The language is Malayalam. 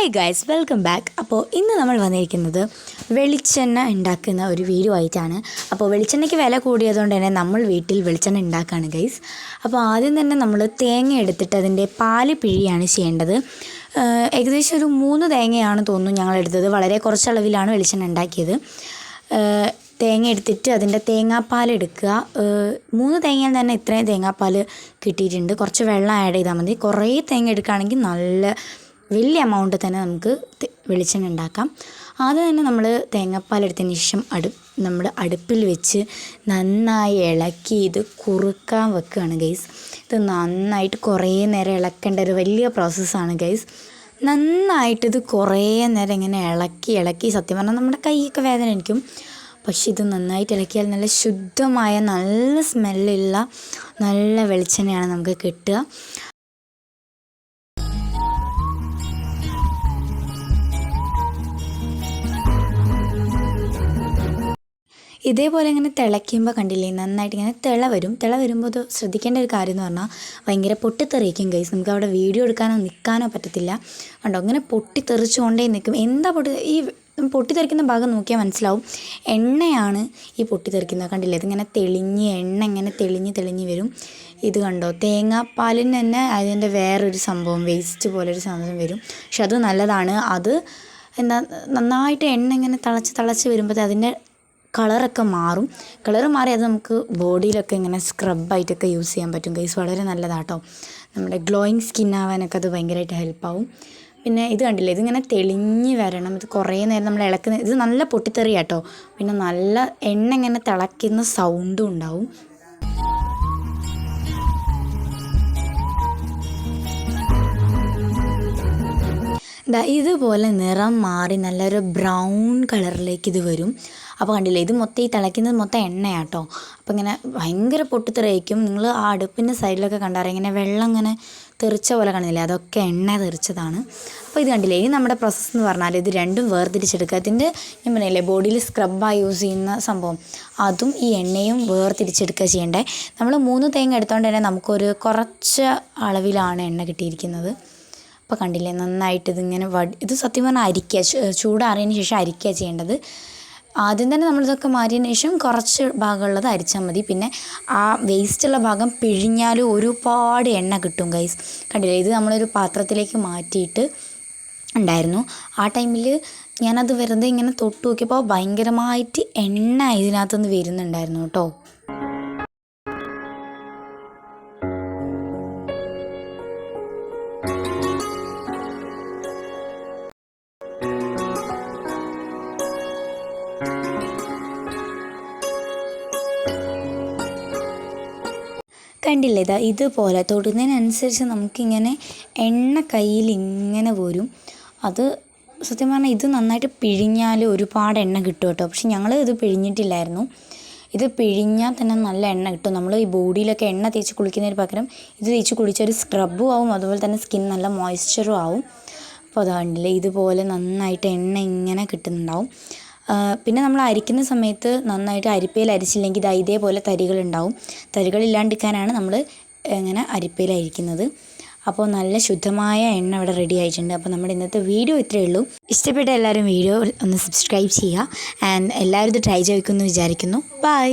Hi guys, welcome back. അപ്പോൾ ഇന്ന് നമ്മൾ വന്നിരിക്കുന്നത് വെളിച്ചെണ്ണ ഉണ്ടാക്കുന്ന ഒരു വീഡിയോ ആയിട്ടാണ്. അപ്പോൾ വെളിച്ചെണ്ണയ്ക്ക് വില കൂടിയതുകൊണ്ട് തന്നെ നമ്മൾ വീട്ടിൽ വെളിച്ചെണ്ണ ഉണ്ടാക്കുകയാണ് ഗൈസ്. അപ്പോൾ ആദ്യം തന്നെ നമ്മൾ തേങ്ങ എടുത്തിട്ട് അതിൻ്റെ പാല് പിഴിയാണ് ചെയ്യേണ്ടത്. ഏകദേശം ഒരു 3 തേങ്ങയാണ് തോന്നുന്നു ഞങ്ങളെടുത്തത്. വളരെ കുറച്ചളവിലാണ് വെളിച്ചെണ്ണ ഉണ്ടാക്കിയത്. തേങ്ങ എടുത്തിട്ട് അതിൻ്റെ തേങ്ങാപ്പാൽ എടുക്കുക. 3 തേങ്ങയിൽ തന്നെ ഇത്രയും തേങ്ങാപ്പാൽ കിട്ടിയിട്ടുണ്ട്. കുറച്ച് വെള്ളം ആഡ് ചെയ്താൽ മതി. കുറേ തേങ്ങ എടുക്കുകയാണെങ്കിൽ നല്ല വലിയ എമൗണ്ട് തന്നെ നമുക്ക് വെളിച്ചെണ്ണ ഉണ്ടാക്കാം. ആദ്യം തന്നെ നമ്മൾ തേങ്ങാപ്പാൽ എടുത്തതിന് ശേഷം നമ്മൾ അടുപ്പിൽ വെച്ച് നന്നായി ഇളക്കി ഇത് കുറുക്കാൻ വെക്കുകയാണ് ഗൈസ്. ഇത് നന്നായിട്ട് കുറേ നേരം ഇളക്കേണ്ട ഒരു വലിയ പ്രോസസ്സാണ് ഗൈസ്. നന്നായിട്ടിത് കുറേ നേരം ഇങ്ങനെ ഇളക്കി സത്യം പറഞ്ഞാൽ നമ്മുടെ കൈയൊക്കെ വേദന എനിക്കും. പക്ഷെ ഇത് നന്നായിട്ട് ഇളക്കിയാൽ നല്ല ശുദ്ധമായ നല്ല സ്മെല്ലുള്ള നല്ല വെളിച്ചെണ്ണയാണ് നമുക്ക് കിട്ടുക. ഇതേപോലെ ഇങ്ങനെ തിളയ്ക്കുമ്പോൾ കണ്ടില്ലേ, നന്നായിട്ട് ഇങ്ങനെ തിള വരുമ്പോൾ അത് ശ്രദ്ധിക്കേണ്ട ഒരു കാര്യം എന്ന് പറഞ്ഞാൽ ഭയങ്കര പൊട്ടിത്തെറിയിക്കും ഗൈസ്. നമുക്ക് അവിടെ വീഡിയോ എടുക്കാനോ നിൽക്കാനോ പറ്റത്തില്ല. കണ്ടോ, ഇങ്ങനെ പൊട്ടിത്തെറിച്ചുകൊണ്ടേ നിൽക്കും. ഈ പൊട്ടിത്തെറിക്കുന്ന ഭാഗം നോക്കിയാൽ മനസ്സിലാവും എണ്ണയാണ് ഈ പൊട്ടിത്തെറിക്കുന്നത്. കണ്ടില്ലേ, ഇതിങ്ങനെ എണ്ണ ഇങ്ങനെ തെളിഞ്ഞ് വരും. ഇത് കണ്ടോ, തേങ്ങാപ്പാലിന് തന്നെ അതിൻ്റെ വേറൊരു സംഭവം വേസ്റ്റ് പോലൊരു സാധനം വരും. പക്ഷെ അത് നല്ലതാണ്. അത് നന്നായിട്ട് എണ്ണ ഇങ്ങനെ തിളച്ച് വരുമ്പോൾ അതിൻ്റെ കളറൊക്കെ മാറും. കളറ് മാറി അത് നമുക്ക് ബോഡിയിലൊക്കെ ഇങ്ങനെ സ്ക്രബായിട്ടൊക്കെ യൂസ് ചെയ്യാൻ പറ്റും ഗൈസ്. വളരെ നല്ലതാട്ടോ. നമ്മുടെ ഗ്ലോയിങ് സ്കിൻ ആവാനൊക്കെ അത് ഭയങ്കരമായിട്ട് ഹെൽപ്പാവും. പിന്നെ ഇത് കണ്ടില്ലേ, ഇതിങ്ങനെ തെളിഞ്ഞ് വരണം. ഇത് കുറേ നേരം നമ്മൾ ഇളക്കുന്ന ഇത് നല്ല പൊട്ടിത്തെറിയാട്ടോ. പിന്നെ നല്ല എണ്ണ ഇങ്ങനെ തിളയ്ക്കുന്ന സൗണ്ടും ഉണ്ടാവും. ഇതുപോലെ നിറം മാറി നല്ലൊരു ബ്രൗൺ കളറിലേക്ക് ഇത് വരും. അപ്പോൾ കണ്ടില്ലേ, ഇത് മൊത്തം ഈ തിളയ്ക്കുന്നത് മൊത്തം എണ്ണയാട്ടോ. അപ്പോൾ ഇങ്ങനെ ഭയങ്കര പൊട്ടിത്തെറിയിക്കും. നിങ്ങൾ ആ അടുപ്പിൻ്റെ സൈഡിലൊക്കെ കണ്ടാറ് ഇങ്ങനെ വെള്ളം ഇങ്ങനെ തെറിച്ച പോലെ കാണുന്നില്ലേ, അതൊക്കെ എണ്ണ തെറിച്ചതാണ്. അപ്പോൾ ഇത് കണ്ടില്ലേ, ഇനി നമ്മുടെ പ്രോസസ്സ് എന്ന് പറഞ്ഞാൽ ഇത് രണ്ടും വേർതിരിച്ചെടുക്കുക. അതിൻ്റെ ഞാൻ പറഞ്ഞില്ലേ ബോഡിയിൽ സ്ക്രബായി യൂസ് ചെയ്യുന്ന സംഭവം, അതും ഈ എണ്ണയും വേർതിരിച്ചെടുക്കുക ചെയ്യേണ്ടേ. നമ്മൾ 3 തേങ്ങ എടുത്തുകൊണ്ട് തന്നെ നമുക്കൊരു കുറച്ച് അളവിലാണ് എണ്ണ കിട്ടിയിരിക്കുന്നത്. അപ്പോൾ കണ്ടില്ലേ, നന്നായിട്ട് ഇതിങ്ങനെ ഇത് സത്യം പറഞ്ഞാൽ അരിക്കുക, ചൂടാറിയതിന് ശേഷം അരിക്കുക ചെയ്യേണ്ടത്. ആദ്യം തന്നെ നമ്മളിതൊക്കെ മാറ്റിയതിന് ശേഷം കുറച്ച് ഭാഗമുള്ളത് അരിച്ചാൽ മതി. പിന്നെ ആ വേസ്റ്റുള്ള ഭാഗം പിഴിഞ്ഞാലും ഒരുപാട് എണ്ണ കിട്ടും ഗൈസ്. കണ്ടില്ലേ, ഇത് നമ്മളൊരു പാത്രത്തിലേക്ക് മാറ്റിയിട്ട് ഉണ്ടായിരുന്നു. ആ ടൈമിൽ ഞാനത് വെറുതെ ഇങ്ങനെ തൊട്ട് നോക്കിയപ്പോൾ ഭയങ്കരമായിട്ട് എണ്ണ ഇതിനകത്തുനിന്ന് വരുന്നുണ്ടായിരുന്നു കേട്ടോ. കണ്ടില്ലേ, ഇതുപോലെ തൊടുന്നതിനനുസരിച്ച് നമുക്കിങ്ങനെ എണ്ണ കയ്യിൽ ഇങ്ങനെ വരും. അത് സത്യം പറഞ്ഞാൽ ഇത് നന്നായിട്ട് പിഴിഞ്ഞാൽ ഒരുപാട് എണ്ണ കിട്ടും കേട്ടോ. പക്ഷെ ഞങ്ങൾ ഇത് പിഴിഞ്ഞിട്ടില്ലായിരുന്നു. ഇത് പിഴിഞ്ഞാൽ തന്നെ നല്ല എണ്ണ കിട്ടും. നമ്മൾ ഈ ബോഡിയിലൊക്കെ എണ്ണ തേച്ച് കുളിക്കുന്നതിന് പകരം ഇത് തേച്ച് കുളിച്ചാൽ ഒരു സ്ക്രബും ആവും, അതുപോലെ തന്നെ സ്കിൻ നല്ല മോയ്സ്ചറും ആവും. അപ്പോൾ അത് കണ്ടില്ലേ, ഇതുപോലെ നന്നായിട്ട് എണ്ണ ഇങ്ങനെ കിട്ടുന്നുണ്ടാവും. പിന്നെ നമ്മൾ അരിക്കുന്ന സമയത്ത് നന്നായിട്ട് അരിപ്പയിൽ അരിച്ചില്ലെങ്കിൽ ഇതേപോലെ തരികളുണ്ടാവും. തരികളില്ലാണ്ടിരിക്കാനാണ് നമ്മൾ ഇങ്ങനെ അരിപ്പയിൽ അരിക്കുന്നത്. അപ്പോൾ നല്ല ശുദ്ധമായ എണ്ണ ഇവിടെ റെഡി ആയിട്ടുണ്ട്. അപ്പോൾ നമ്മുടെ ഇന്നത്തെ വീഡിയോ ഇത്രയേ ഉള്ളൂ. ഇഷ്ടപ്പെട്ട എല്ലാവരും വീഡിയോ ഒന്ന് സബ്സ്ക്രൈബ് ചെയ്യുക. ആൻഡ് എല്ലാവരും ഇത് ട്രൈ ചെയ്യിക്കുമെന്ന് വിചാരിക്കുന്നു. ബൈ.